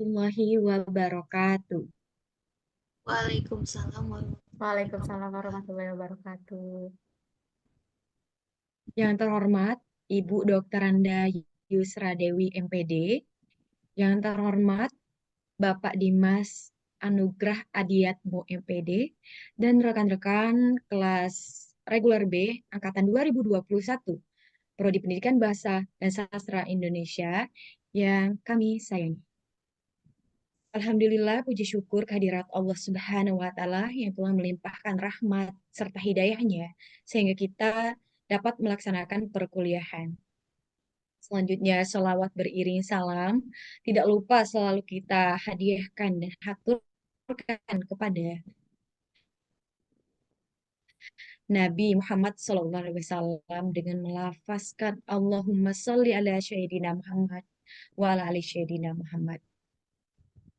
warahmatullahi wabarakatuh. Waalaikumsalam warahmatullahi Waalaikumsalam wabarakatuh. warahmatullahi wabarakatuh. Yang terhormat Ibu Dr. Anda Yusra Dewi MPD, yang terhormat Bapak Dimas Anugrah Adiatmo MPD, dan rekan-rekan kelas reguler B angkatan 2021, Prodi Pendidikan Bahasa dan Sastra Indonesia yang kami sayangi. Alhamdulillah, puji syukur kehadirat Allah Subhanahu wa Ta'ala yang telah melimpahkan rahmat serta hidayahnya, sehingga kita dapat melaksanakan perkuliahan. Selanjutnya, sholawat beriring salam, tidak lupa selalu kita hadiahkan dan haturkan kepada Nabi Muhammad SAW dengan melafazkan Allahumma sholli ala Sayyidina Muhammad wa ala ali Sayyidina Muhammad.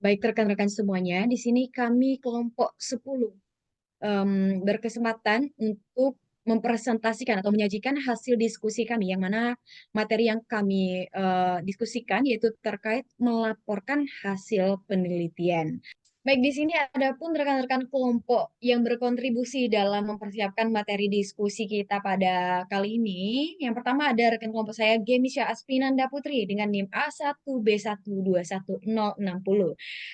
Baik rekan-rekan semuanya, di sini kami kelompok 10 berkesempatan untuk mempresentasikan atau menyajikan hasil diskusi kami, yang mana materi yang kami diskusikan yaitu terkait melaporkan hasil penelitian. Baik, di sini ada pun rekan-rekan kelompok yang berkontribusi dalam mempersiapkan materi diskusi kita pada kali ini. Yang pertama ada rekan kelompok saya, Gemisha Aspinanda Putri dengan NIM A1B121060.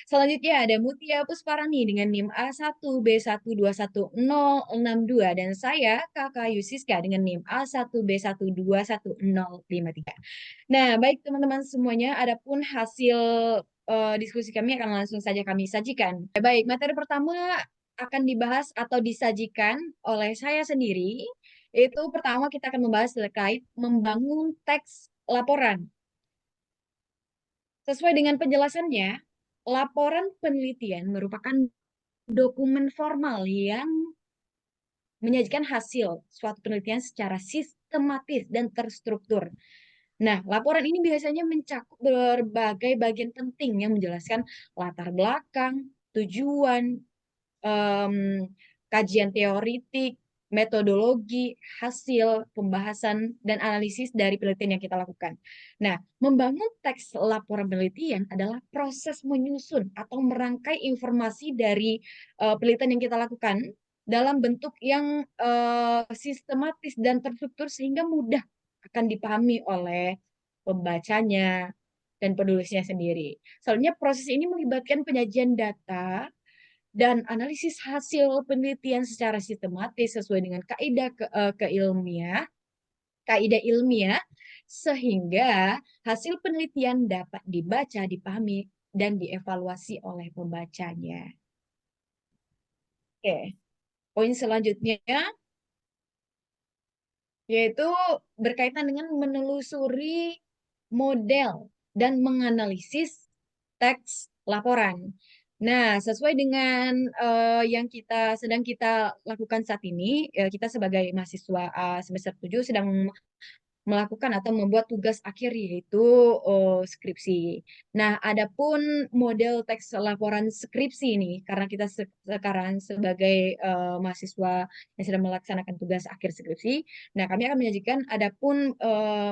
Selanjutnya ada Mutia Pusparani dengan NIM A1B121062 dan saya Kakak Yusiska dengan NIM A1B121053. Nah, baik teman-teman semuanya, adapun hasil diskusi kami akan langsung saja kami sajikan. Baik, materi pertama akan dibahas atau disajikan oleh saya sendiri. Itu pertama kita akan membahas terkait membangun teks laporan. Sesuai dengan penjelasannya, laporan penelitian merupakan dokumen formal yang menyajikan hasil suatu penelitian secara sistematis dan terstruktur. Nah, laporan ini biasanya mencakup berbagai bagian penting yang menjelaskan latar belakang, tujuan, em, kajian teoritik, metodologi, hasil, pembahasan, dan analisis dari penelitian yang kita lakukan. Nah, membangun teks laporan penelitian adalah proses menyusun atau merangkai informasi dari penelitian yang kita lakukan dalam bentuk yang sistematis dan terstruktur sehingga mudah akan dipahami oleh pembacanya dan penulisnya sendiri. Soalnya proses ini melibatkan penyajian data dan analisis hasil penelitian secara sistematis sesuai dengan kaidah ilmiah sehingga hasil penelitian dapat dibaca, dipahami dan dievaluasi oleh pembacanya. Oke, poin selanjutnya yaitu berkaitan dengan menelusuri model dan menganalisis teks laporan. Nah, sesuai dengan yang sedang kita lakukan saat ini, kita sebagai mahasiswa semester 7 sedang melakukan atau membuat tugas akhir yaitu skripsi. Nah, adapun model teks laporan skripsi ini, karena kita sekarang sebagai mahasiswa yang sedang melaksanakan tugas akhir skripsi, nah kami akan menyajikan adapun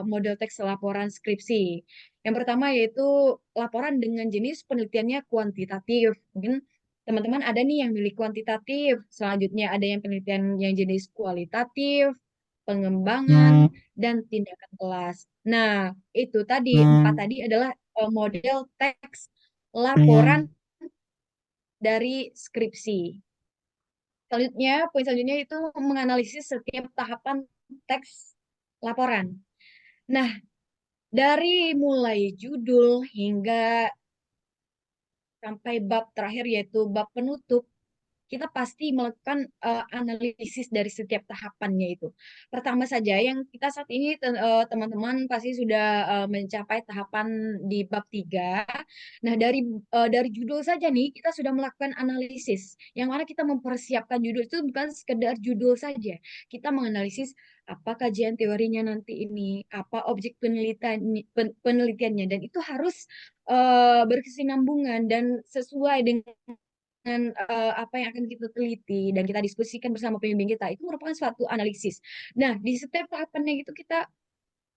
model teks laporan skripsi. Yang pertama yaitu laporan dengan jenis penelitiannya kuantitatif. Mungkin teman-teman ada nih yang milih kuantitatif, selanjutnya ada yang penelitian yang jenis kualitatif, pengembangan, dan tindakan kelas. Nah, itu tadi, empat tadi adalah model teks laporan dari skripsi. Selanjutnya, poin selanjutnya itu menganalisis setiap tahapan teks laporan. Nah, dari mulai judul hingga sampai bab terakhir yaitu bab penutup, kita pasti melakukan analisis dari setiap tahapannya itu. Pertama saja yang kita saat ini teman-teman pasti sudah mencapai tahapan di bab 3. Nah, dari judul saja nih kita sudah melakukan analisis. Yang mana kita mempersiapkan judul itu bukan sekedar judul saja. Kita menganalisis apa kajian teorinya nanti ini, apa objek penelitiannya dan itu harus berkesinambungan dan sesuai dengan apa yang akan kita teliti dan kita diskusikan bersama pembimbing kita itu merupakan suatu analisis. Nah, di setiap tahapannya itu kita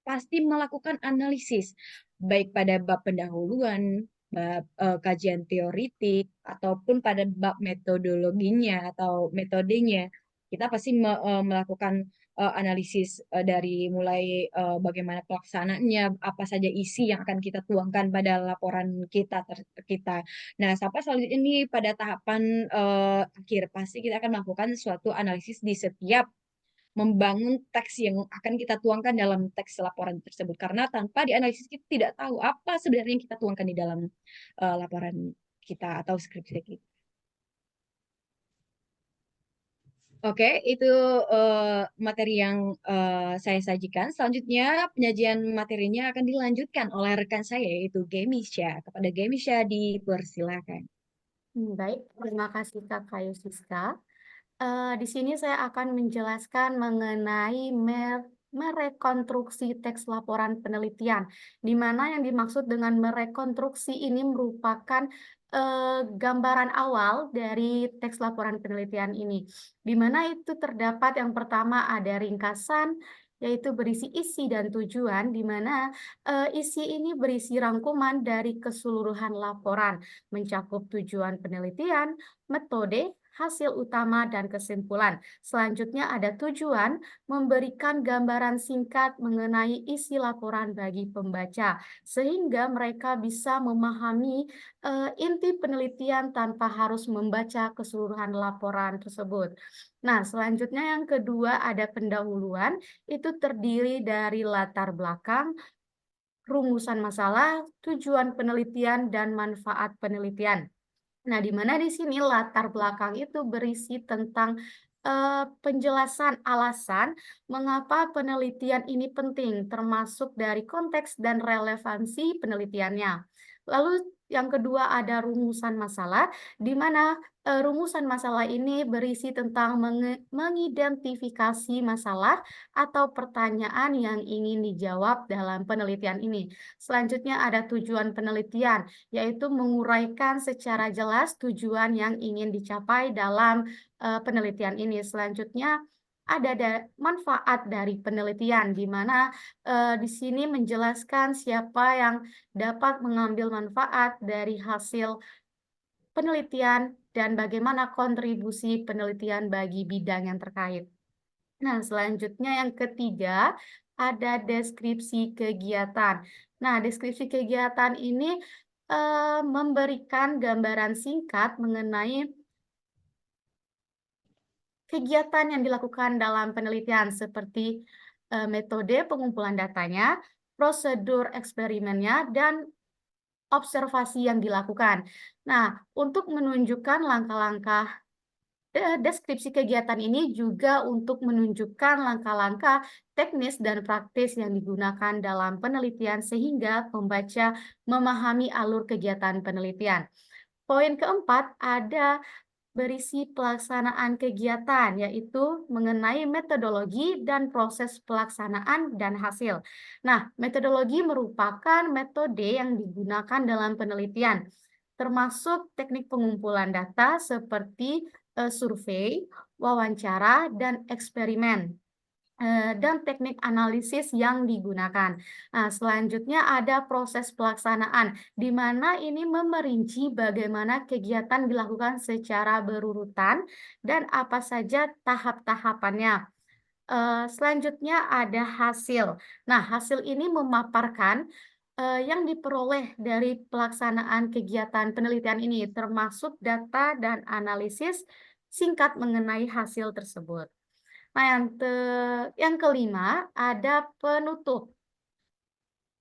pasti melakukan analisis baik pada bab pendahuluan, bab kajian teoritik ataupun pada bab metodologinya atau metodenya. Kita pasti melakukan analisis dari mulai bagaimana pelaksanaannya, apa saja isi yang akan kita tuangkan pada laporan kita. Nah, sampai selanjutnya ini pada tahapan akhir pasti kita akan melakukan suatu analisis di setiap membangun teks yang akan kita tuangkan dalam teks laporan tersebut. Karena tanpa dianalisis kita tidak tahu apa sebenarnya yang kita tuangkan di dalam laporan kita atau skripsi kita. Oke, itu materi yang saya sajikan. Selanjutnya, penyajian materinya akan dilanjutkan oleh rekan saya, yaitu Gemisha. Kepada Gemisha, dipersilakan. Baik, terima kasih Kak Kayu Siska. Di sini saya akan menjelaskan mengenai merekonstruksi teks laporan penelitian, di mana yang dimaksud dengan merekonstruksi ini merupakan gambaran awal dari teks laporan penelitian ini, di mana itu terdapat yang pertama ada ringkasan, yaitu berisi isi dan tujuan, di mana isi ini berisi rangkuman dari keseluruhan laporan, mencakup tujuan penelitian, metode, hasil utama, dan kesimpulan. Selanjutnya ada tujuan memberikan gambaran singkat mengenai isi laporan bagi pembaca, sehingga mereka bisa memahami inti penelitian tanpa harus membaca keseluruhan laporan tersebut. Nah, selanjutnya yang kedua ada pendahuluan, itu terdiri dari latar belakang, rumusan masalah, tujuan penelitian, dan manfaat penelitian. Nah, di mana di sini latar belakang itu berisi tentang penjelasan alasan mengapa penelitian ini penting, termasuk dari konteks dan relevansi penelitiannya. Lalu yang kedua ada rumusan masalah, di mana rumusan masalah ini berisi tentang mengidentifikasi masalah atau pertanyaan yang ingin dijawab dalam penelitian ini. Selanjutnya ada tujuan penelitian, yaitu menguraikan secara jelas tujuan yang ingin dicapai dalam penelitian ini. Selanjutnya ada manfaat dari penelitian, di mana di sini menjelaskan siapa yang dapat mengambil manfaat dari hasil penelitian dan bagaimana kontribusi penelitian bagi bidang yang terkait. Nah, selanjutnya yang ketiga ada deskripsi kegiatan. Nah, deskripsi kegiatan ini memberikan gambaran singkat mengenai kegiatan yang dilakukan dalam penelitian seperti metode pengumpulan datanya, prosedur eksperimennya, dan observasi yang dilakukan. Nah, untuk menunjukkan langkah-langkah deskripsi kegiatan ini juga untuk menunjukkan langkah-langkah teknis dan praktis yang digunakan dalam penelitian sehingga pembaca memahami alur kegiatan penelitian. Poin keempat ada berisi pelaksanaan kegiatan, yaitu mengenai metodologi dan proses pelaksanaan dan hasil. Nah, metodologi merupakan metode yang digunakan dalam penelitian, termasuk teknik pengumpulan data seperti survei, wawancara, dan eksperimen, dan teknik analisis yang digunakan. Nah, selanjutnya ada proses pelaksanaan, di mana ini memerinci bagaimana kegiatan dilakukan secara berurutan dan apa saja tahap-tahapannya. Selanjutnya ada hasil. Nah, hasil ini memaparkan yang diperoleh dari pelaksanaan kegiatan penelitian ini, termasuk data dan analisis singkat mengenai hasil tersebut. Nah, yang kelima ada penutup,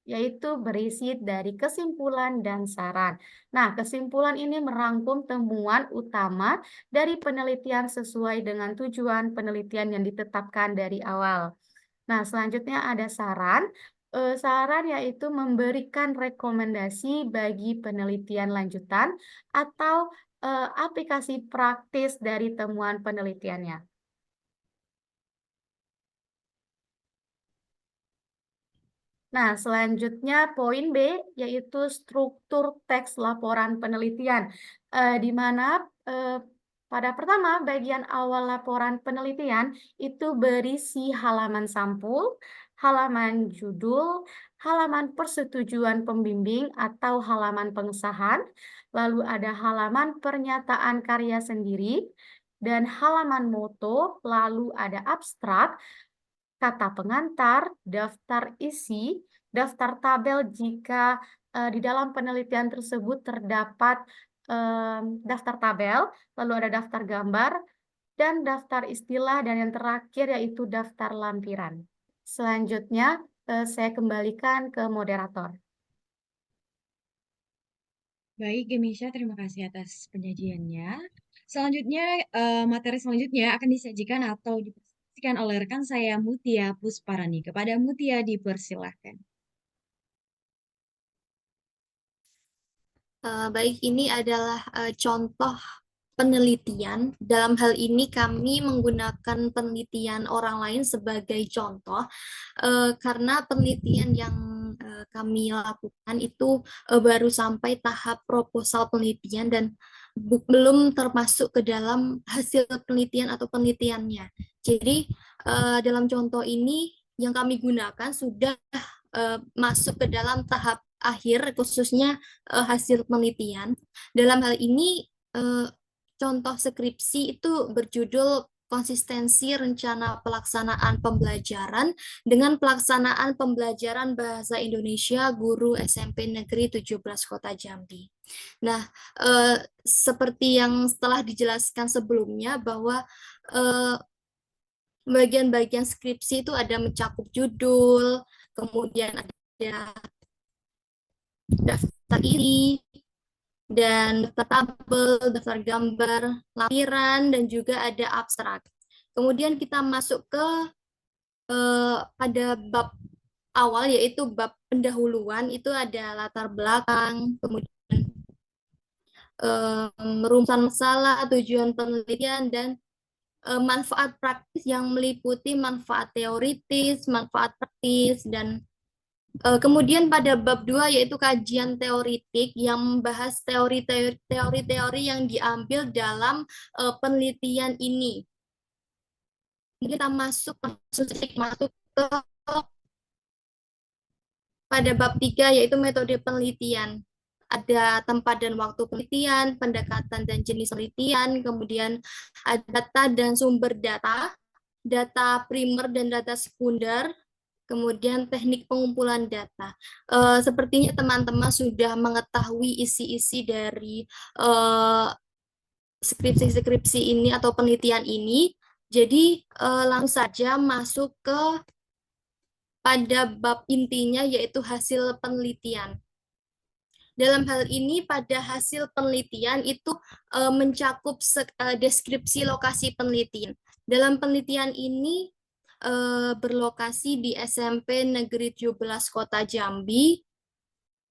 yaitu berisi dari kesimpulan dan saran. Nah, kesimpulan ini merangkum temuan utama dari penelitian sesuai dengan tujuan penelitian yang ditetapkan dari awal. Nah, selanjutnya ada saran. Saran yaitu memberikan rekomendasi bagi penelitian lanjutan atau aplikasi praktis dari temuan penelitiannya. Nah, selanjutnya poin B, yaitu struktur teks laporan penelitian, di mana Pada pertama, bagian awal laporan penelitian itu berisi halaman sampul, halaman judul, halaman persetujuan pembimbing atau halaman pengesahan, lalu ada halaman pernyataan karya sendiri, dan halaman moto, lalu ada abstrak, kata pengantar, daftar isi, daftar tabel jika di dalam penelitian tersebut terdapat daftar tabel, lalu ada daftar gambar, dan daftar istilah, dan yang terakhir yaitu daftar lampiran. Selanjutnya, saya kembalikan ke moderator. Baik, Gemisha, terima kasih atas penyajiannya. Selanjutnya, materi selanjutnya akan disajikan atau dipresentasikan oleh rekan saya Mutia Pusparani. Kepada Mutia dipersilahkan. Baik, ini adalah contoh penelitian. Dalam hal ini kami menggunakan penelitian orang lain sebagai contoh karena penelitian yang kami lakukan itu baru sampai tahap proposal penelitian dan belum termasuk ke dalam hasil penelitian atau penelitiannya. Jadi dalam contoh ini yang kami gunakan sudah masuk ke dalam tahap akhir, khususnya hasil penelitian. Dalam hal ini, contoh skripsi itu berjudul konsistensi rencana pelaksanaan pembelajaran dengan pelaksanaan pembelajaran bahasa Indonesia guru SMP Negeri 17 Kota Jambi. Nah, seperti yang telah dijelaskan sebelumnya bahwa bagian-bagian skripsi itu ada mencakup judul, kemudian ada daftar isi, dan daftar tabel, daftar gambar, lampiran, dan juga ada abstrak. Kemudian kita masuk ke pada bab awal, yaitu bab pendahuluan, itu ada latar belakang, kemudian rumusan masalah, tujuan penelitian, dan manfaat praktis yang meliputi manfaat teoritis, manfaat praktis, dan kemudian pada bab 2 yaitu kajian teoritik yang membahas teori-teori yang diambil dalam penelitian ini. Kita masuk ke pada bab 3 yaitu metode penelitian. Ada tempat dan waktu penelitian, pendekatan dan jenis penelitian, kemudian ada data dan sumber data, data primer dan data sekunder, kemudian teknik pengumpulan data. Sepertinya teman-teman sudah mengetahui isi-isi dari skripsi-skripsi ini atau penelitian ini. Jadi langsung saja masuk ke pada bab intinya yaitu hasil penelitian. Dalam hal ini pada hasil penelitian itu mencakup deskripsi lokasi penelitian. Dalam penelitian ini berlokasi di SMP Negeri 17 Kota Jambi,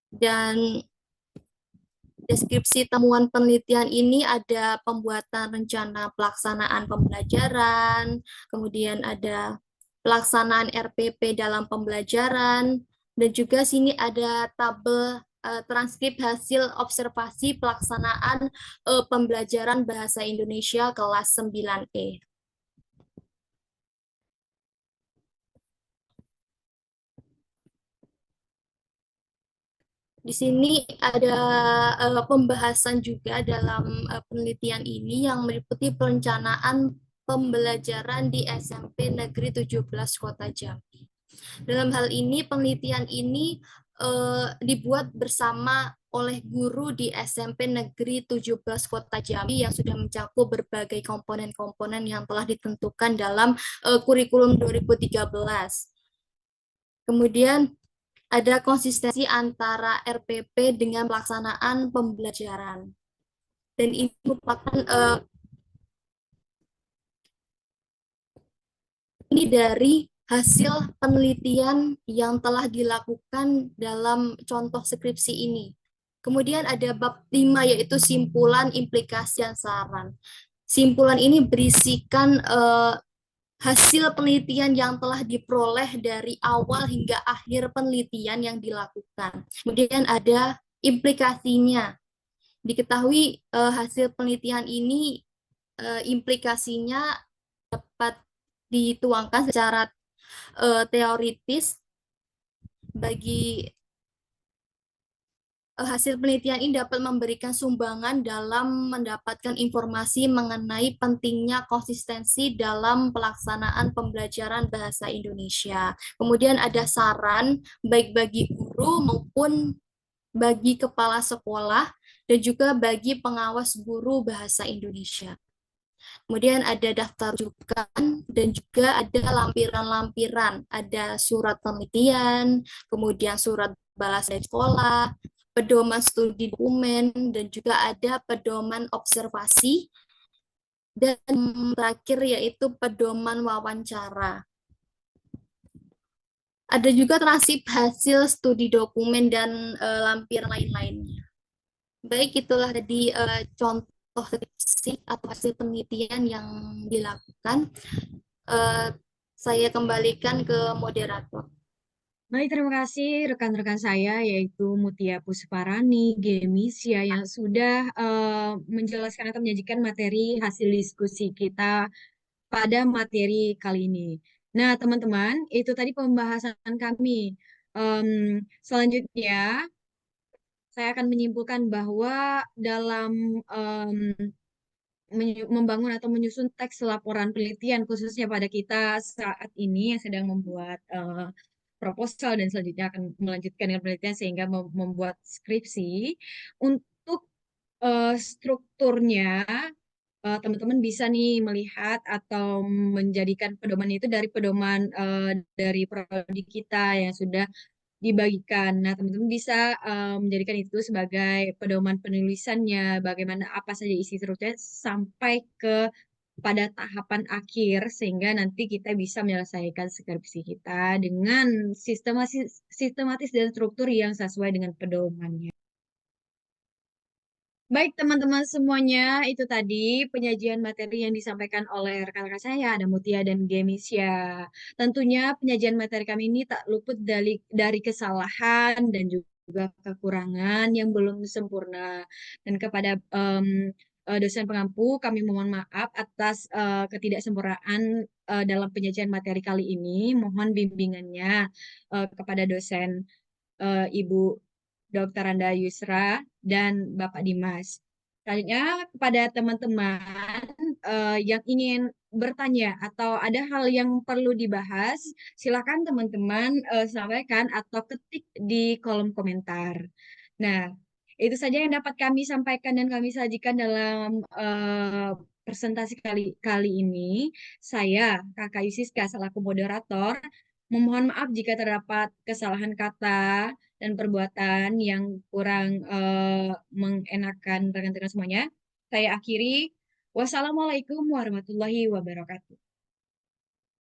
dan deskripsi temuan penelitian ini ada pembuatan rencana pelaksanaan pembelajaran, kemudian ada pelaksanaan RPP dalam pembelajaran, dan juga sini ada tabel transkrip hasil observasi pelaksanaan pembelajaran bahasa Indonesia kelas 9E. Di sini ada pembahasan juga dalam penelitian ini yang meliputi perencanaan pembelajaran di SMP Negeri 17 Kota Jambi. Dalam hal ini penelitian ini dibuat bersama oleh guru di SMP Negeri 17 Kota Jambi yang sudah mencakup berbagai komponen-komponen yang telah ditentukan dalam kurikulum 2013. Kemudian ada konsistensi antara RPP dengan pelaksanaan pembelajaran. Dan ini merupakan ini dari hasil penelitian yang telah dilakukan dalam contoh skripsi ini. Kemudian ada bab 5 yaitu simpulan, implikasi, dan saran. Simpulan ini berisikan hasil penelitian yang telah diperoleh dari awal hingga akhir penelitian yang dilakukan. Kemudian ada implikasinya. Diketahui hasil penelitian ini implikasinya dapat dituangkan secara teoritis bagi hasil penelitian ini dapat memberikan sumbangan dalam mendapatkan informasi mengenai pentingnya konsistensi dalam pelaksanaan pembelajaran bahasa Indonesia. Kemudian ada saran baik bagi guru maupun bagi kepala sekolah dan juga bagi pengawas guru bahasa Indonesia. Kemudian ada daftar rujukan dan juga ada lampiran-lampiran, ada surat penelitian, kemudian surat balas dari sekolah, pedoman studi dokumen, dan juga ada pedoman observasi, dan terakhir yaitu pedoman wawancara. Ada juga transkrip hasil studi dokumen dan lampiran lain-lainnya. Baik, itulah tadi contoh skripsi atau hasil penelitian yang dilakukan. Saya kembalikan ke moderator. Baik, terima kasih rekan-rekan saya yaitu Mutia Pusparani, Gemisya yang sudah menjelaskan atau menyajikan materi hasil diskusi kita pada materi kali ini. Nah, teman-teman, itu tadi pembahasan kami. Selanjutnya, saya akan menyimpulkan bahwa dalam membangun atau menyusun teks laporan penelitian khususnya pada kita saat ini yang sedang membuat proposal dan selanjutnya akan melanjutkan dengan penelitian sehingga membuat skripsi. Untuk strukturnya teman-teman bisa nih melihat atau menjadikan pedoman itu dari pedoman dari prodi kita yang sudah dibagikan. Nah, teman-teman bisa menjadikan itu sebagai pedoman penulisannya, bagaimana apa saja isi strukturnya sampai ke pada tahapan akhir sehingga nanti kita bisa menyelesaikan skripsi kita dengan sistematis dan struktur yang sesuai dengan pedomannya. Baik, teman-teman semuanya, itu tadi penyajian materi yang disampaikan oleh rekan-rekan saya, ada Mutia dan Gemisya. Tentunya penyajian materi kami ini tak luput dari kesalahan dan juga kekurangan yang belum sempurna. Dan kepada dosen pengampu, kami mohon maaf atas ketidaksempurnaan dalam penyajian materi kali ini. Mohon bimbingannya kepada dosen Ibu Dr. Anda Yusra dan Bapak Dimas. Selanjutnya kepada teman-teman yang ingin bertanya atau ada hal yang perlu dibahas, silakan teman-teman sampaikan atau ketik di kolom komentar. Nah, itu saja yang dapat kami sampaikan dan kami sajikan dalam presentasi kali ini. Saya, Kakak Yusiska, selaku moderator, memohon maaf jika terdapat kesalahan kata dan perbuatan yang kurang mengenakan rekan-rekan semuanya. Saya akhiri. Wassalamualaikum warahmatullahi wabarakatuh.